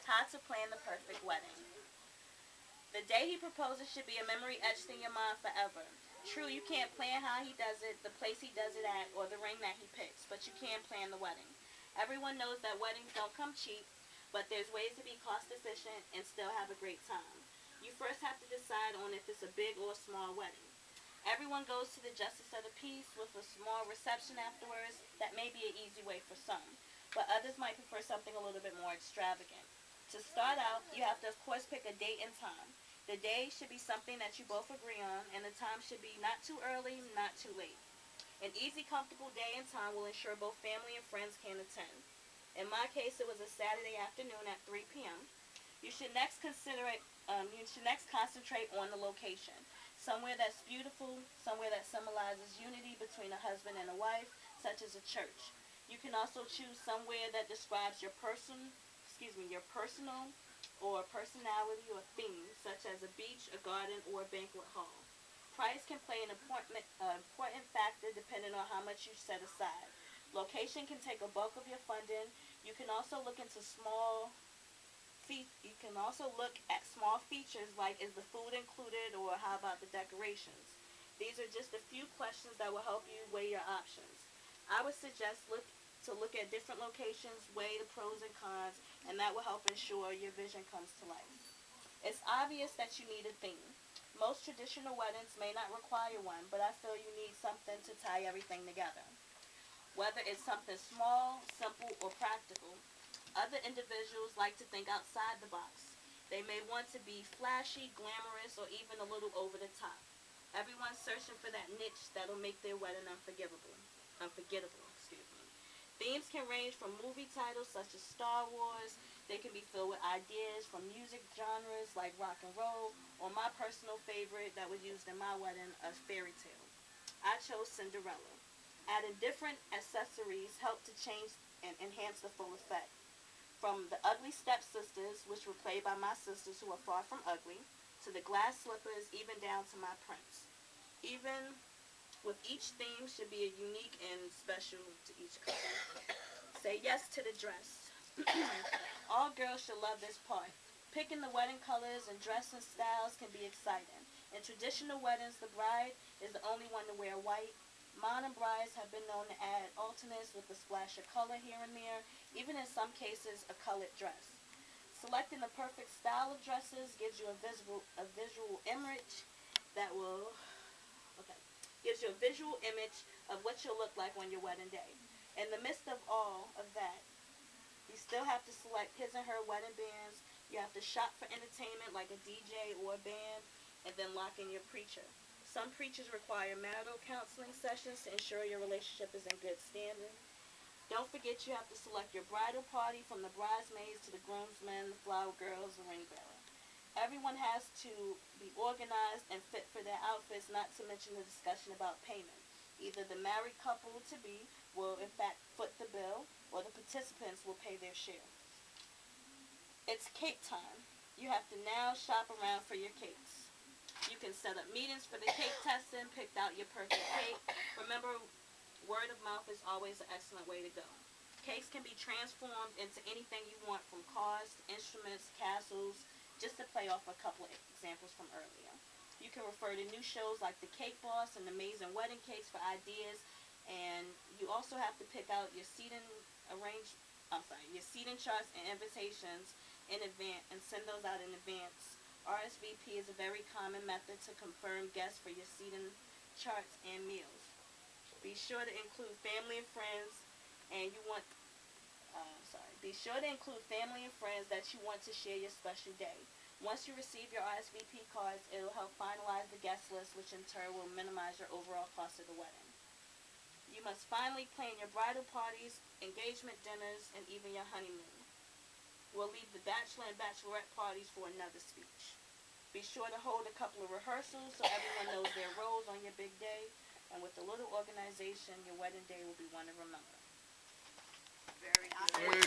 How to plan the perfect wedding. The day he proposes should be a memory etched in your mind forever. True, you can't plan how he does it, the place he does it at, or the ring that he picks, but you can plan the wedding. Everyone knows that weddings don't come cheap, but there's ways to be cost efficient and still have a great time. You first have to decide on if it's a big or small wedding. Everyone goes to the justice of the peace with a small reception afterwards. That may be an easy way for some, but others might prefer something a little bit more extravagant. To start out, you have to, of course, pick a date and time. The day should be something that you both agree on, and the time should be not too early, not too late. An easy, comfortable day and time will ensure both family and friends can attend. In my case, it was a Saturday afternoon at 3 p.m. You should next concentrate on the location. Somewhere that's beautiful, somewhere that symbolizes unity between a husband and a wife, such as a church. You can also choose somewhere that describes your personal or personality or theme, such as a beach, a garden, or a banquet hall. Price can play an important factor depending on how much you set aside. Location can take a bulk of your funding. You can also look into you can also look at small features like, is the food included, or how about the decorations? These are just a few questions that will help you weigh your options. I would suggest look at different locations, weigh the pros and cons, and that will help ensure your vision comes to life. It's obvious that you need a theme. Most traditional weddings may not require one, but I feel you need something to tie everything together. Whether it's something small, simple, or practical, other individuals like to think outside the box. They may want to be flashy, glamorous, or even a little over the top. Everyone's searching for that niche that'll make their wedding unforgettable. Themes can range from movie titles such as Star Wars. They can be filled with ideas from music genres like rock and roll, or my personal favorite that was used in my wedding, a fairy tale. I chose Cinderella. Adding different accessories helped to change and enhance the full effect. From the ugly stepsisters, which were played by my sisters who are far from ugly, to the glass slippers, even down to my prince. Even with each theme should be unique and special to each couple. Say yes to the dress. All girls should love this part. Picking the wedding colors and dressing styles can be exciting. In traditional weddings, the bride is the only one to wear white. Modern brides have been known to add alternates with a splash of color here and there, even in some cases a colored dress. Selecting the perfect style of dresses that will okay, gives you a visual image of what you'll look like on your wedding day. In the midst of all of that, you still have to select his and her wedding bands. You have to shop for entertainment like a DJ or a band, and then lock in your preacher. Some preachers require marital counseling sessions to ensure your relationship is in good standing. Don't forget you have to select your bridal party, from the bridesmaids to the groomsmen, the flower girls, the ring bearer. Everyone has to be organized and fit for their outfits, not to mention the discussion about payment. Either the married couple to be will in fact foot the bill, or the participants will pay their share. It's cake time. You have to now shop around for your cakes. You can set up meetings for the cake testing, picked out your perfect cake. Remember, word of mouth is always an excellent way to go. Cakes can be transformed into anything you want, from cars to instruments, castles, just to play off a couple of examples from earlier. You can refer to new shows like The Cake Boss and Amazing Wedding Cakes for ideas, and you also have to pick out your your seating charts and invitations in advance, and send those out in advance. RSVP is a very common method to confirm guests for your seating charts and meals. Be sure to include family and friends, and you want be sure to include family and friends that you want to share your special day. Once you receive your RSVP cards, it will help finalize the guest list, which in turn will minimize your overall cost of the wedding. You must finally plan your bridal parties, engagement dinners, and even your honeymoon. We'll leave the bachelor and bachelorette parties for another speech. Be sure to hold a couple of rehearsals so everyone knows their roles on your big day, and with a little organization, your wedding day will be one to remember. Very nice.